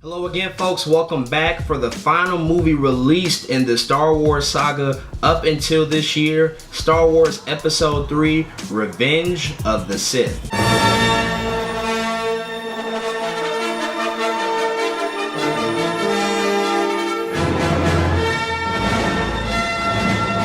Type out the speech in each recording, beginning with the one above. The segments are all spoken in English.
Hello again, folks. Welcome back for the final movie released in the Star Wars saga up until this year, Star Wars Episode 3, Revenge of the Sith.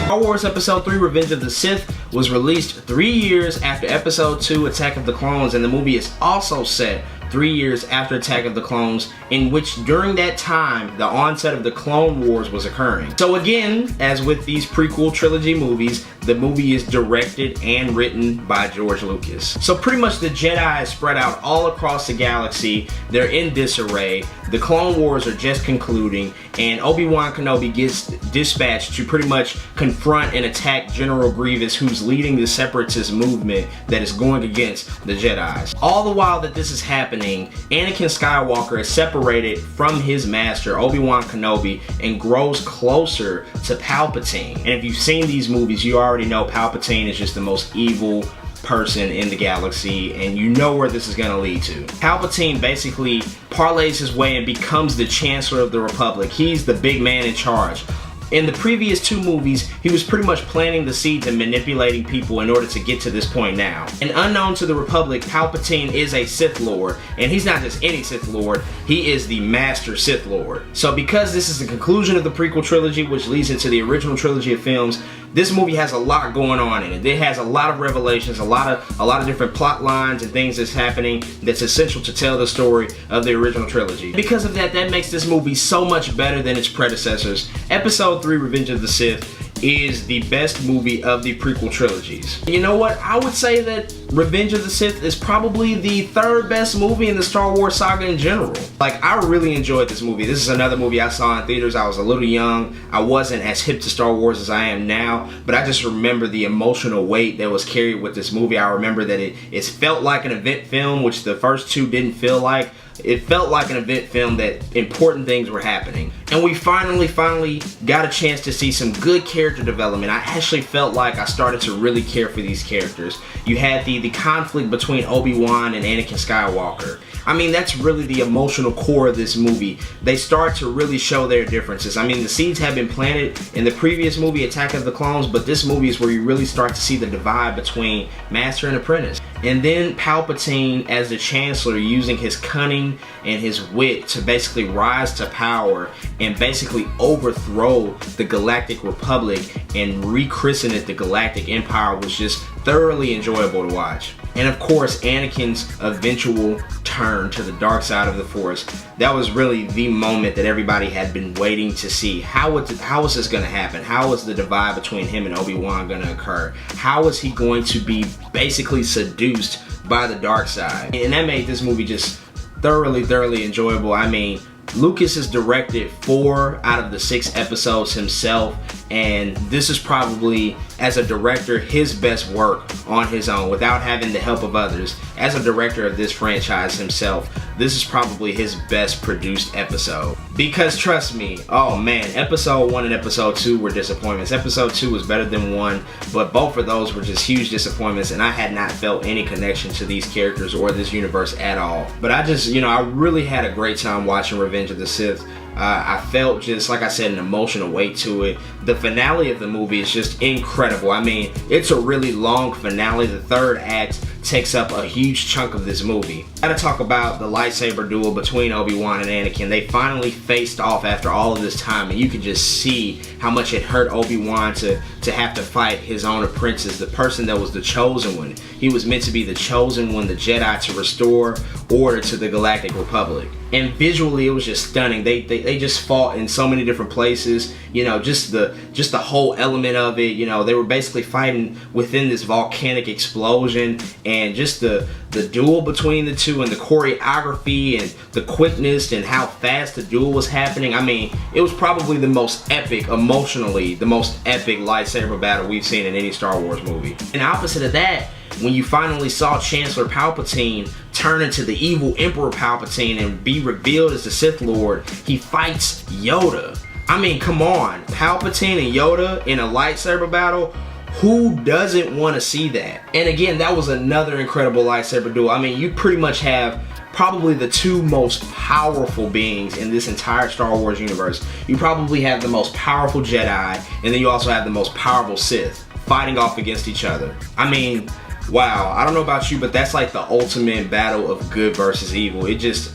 Star Wars Episode 3, Revenge of the Sith was released 3 years after Episode 2, Attack of the Clones, and the movie is also set 3 years after Attack of the Clones, in which during that time, the onset of the Clone Wars was occurring. So again, as with these prequel trilogy movies, the movie is directed and written by George Lucas. So pretty much the Jedi is spread out all across the galaxy. They're in disarray. The Clone Wars are just concluding, and Obi-Wan Kenobi gets dispatched to pretty much confront and attack General Grievous, who's leading the Separatist movement that is going against the Jedis. All the while that this is happening, Anakin Skywalker is separated from his master, Obi-Wan Kenobi, and grows closer to Palpatine. And if you've seen these movies, you already know Palpatine is just the most evil person in the galaxy, and you know where this is going to lead to. Palpatine basically parlays his way and becomes the Chancellor of the Republic. He's the big man in charge. In the previous two movies, he was pretty much planting the seeds and manipulating people in order to get to this point now. And unknown to the Republic, Palpatine is a Sith Lord, and he's not just any Sith Lord, he is the Master Sith Lord. So because this is the conclusion of the prequel trilogy, which leads into the original trilogy of films, this movie has a lot going on in it. It has a lot of revelations, a lot of different plot lines and things that's happening that's essential to tell the story of the original trilogy. Because of that, that makes this movie so much better than its predecessors. Episode 3, Revenge of the Sith, is the best movie of the prequel trilogies. You know what? I would say that Revenge of the Sith is probably the third best movie in the Star Wars saga in general. Like, I really enjoyed this movie. This is another movie I saw in theaters. I was a little young. I wasn't as hip to Star Wars as I am now, but I just remember the emotional weight that was carried with this movie. I remember that it felt like an event film, which the first two didn't feel like. It felt like an event film that important things were happening. And we finally got a chance to see some good character development. I actually felt like I started to really care for these characters. You had the conflict between Obi-Wan and Anakin Skywalker. I mean, that's really the emotional core of this movie. They start to really show their differences. I mean, the seeds have been planted in the previous movie, Attack of the Clones, but this movie is where you really start to see the divide between Master and Apprentice. And then Palpatine as the Chancellor, using his cunning and his wit to basically rise to power and basically overthrow the Galactic Republic and rechristen it the Galactic Empire, was just thoroughly enjoyable to watch. And of course, Anakin's eventual turn to the dark side of the Force. That was really the moment that everybody had been waiting to see. How is this going to happen? How is the divide between him and Obi-Wan going to occur? How is he going to be basically seduced by the dark side? And that made this movie just thoroughly enjoyable. I mean, Lucas has directed 4 out of the 6 episodes himself, and this is probably, as a director, his best work on his own without having the help of others. As a director of this franchise himself, this is probably his best produced episode. Because trust me, oh man, episode 1 and episode 2 were disappointments. Episode 2 was better than 1, but both of those were just huge disappointments, and I had not felt any connection to these characters or this universe at all. But I just, I really had a great time watching Revenge of the Sith. I felt, just like I said, an emotional weight to it. The finale of the movie is just incredible. I mean, it's a really long finale. The third act takes up a huge chunk of this movie. Gotta talk about the lightsaber duel between Obi-Wan and Anakin. They finally faced off after all of this time, and you can just see how much it hurt Obi-Wan to have to fight his own apprentice, the person that was the chosen one. He was meant to be the chosen one, the Jedi, to restore order to the Galactic Republic. And visually, it was just stunning. They just fought in so many different places. Just the whole element of it. They were basically fighting within this volcanic explosion, and just the duel between the two, and the choreography and the quickness and how fast the duel was happening. I mean, it was probably the most epic, emotionally, the most epic lightsaber battle we've seen in any Star Wars movie. And opposite of that, when you finally saw Chancellor Palpatine turn into the evil Emperor Palpatine and be revealed as the Sith Lord, he fights Yoda. I mean, come on. Palpatine and Yoda in a lightsaber battle? Who doesn't want to see that? And again, that was another incredible lightsaber duel. I mean, you pretty much have probably the two most powerful beings in this entire Star Wars universe. You probably have the most powerful Jedi, and then you also have the most powerful Sith fighting off against each other. I mean, wow, I don't know about you, but that's like the ultimate battle of good versus evil. It just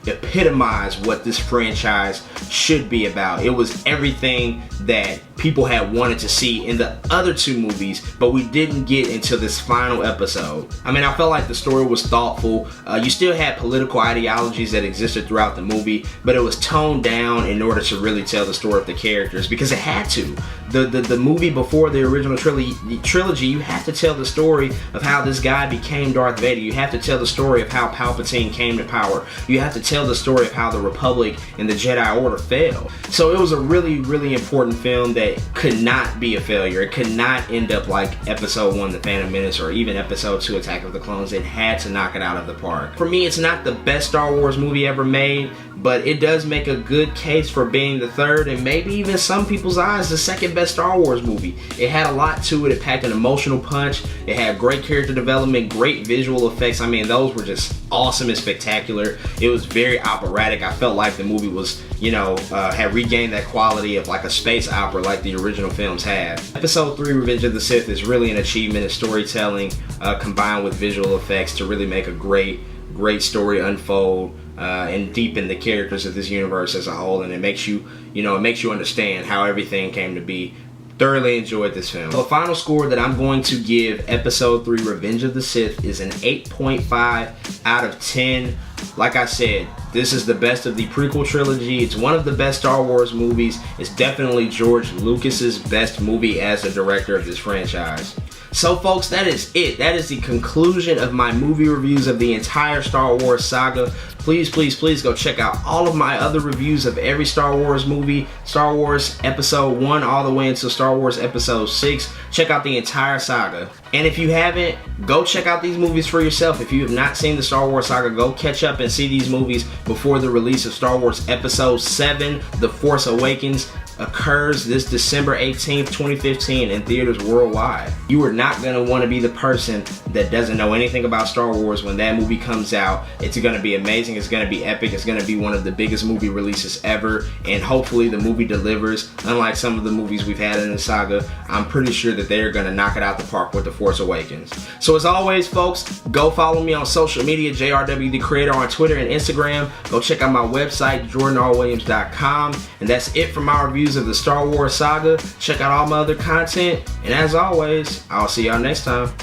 epitomized what this franchise should be about. It was everything that people had wanted to see in the other two movies, but we didn't get until this final episode. I mean, I felt like the story was thoughtful. You still had political ideologies that existed throughout the movie, but it was toned down in order to really tell the story of the characters, because it had to. The movie before the original trilogy, you have to tell the story of how this guy became Darth Vader. You have to tell the story of how Palpatine came to power. You have to tell the story of how the Republic and the Jedi Order fell. So it was a really, really important film that could not be a failure. It could not end up like Episode 1, The Phantom Menace, or even Episode 2, Attack of the Clones. It had to knock it out of the park. For me, it's not the best Star Wars movie ever made, but it does make a good case for being the third, and maybe even some people's eyes, the second best Star Wars movie. It had a lot to it. It packed an emotional punch. It had great character development, great visual effects. I mean, those were just awesome and spectacular. It was very operatic. I felt like the movie was, you know, had regained that quality of like a space opera like the original films had. Episode 3, Revenge of the Sith, is really an achievement in storytelling combined with visual effects to really make a great story unfold and deepen the characters of this universe as a whole, and it makes you, it makes you understand how everything came to be. Thoroughly enjoyed this film. The final score that I'm going to give Episode 3, Revenge of the Sith, is an 8.5 out of 10. Like I said, this is the best of the prequel trilogy. It's one of the best Star Wars movies. It's definitely George Lucas's best movie as the director of this franchise. So folks, that is it. That is the conclusion of my movie reviews of the entire Star Wars saga. Please, please, please go check out all of my other reviews of every Star Wars movie, Star Wars Episode 1 all the way until Star Wars Episode 6. Check out the entire saga. And if you haven't, go check out these movies for yourself. If you have not seen the Star Wars saga, go catch up and see these movies before the release of Star Wars Episode 7, The Force Awakens, occurs this December 18th, 2015 in theaters worldwide. You are not going to want to be the person that doesn't know anything about Star Wars when that movie comes out. It's going to be amazing. It's going to be epic. It's going to be one of the biggest movie releases ever, and hopefully the movie delivers. Unlike some of the movies we've had in the saga, I'm pretty sure that they're going to knock it out the park with The Force Awakens. So as always, folks, go follow me on social media, JRW the Creator, on Twitter and Instagram. Go check out my website, jordanrwilliams.com. And that's it for my review of the Star Wars saga. Check out all my other content, and as always, I'll see y'all next time.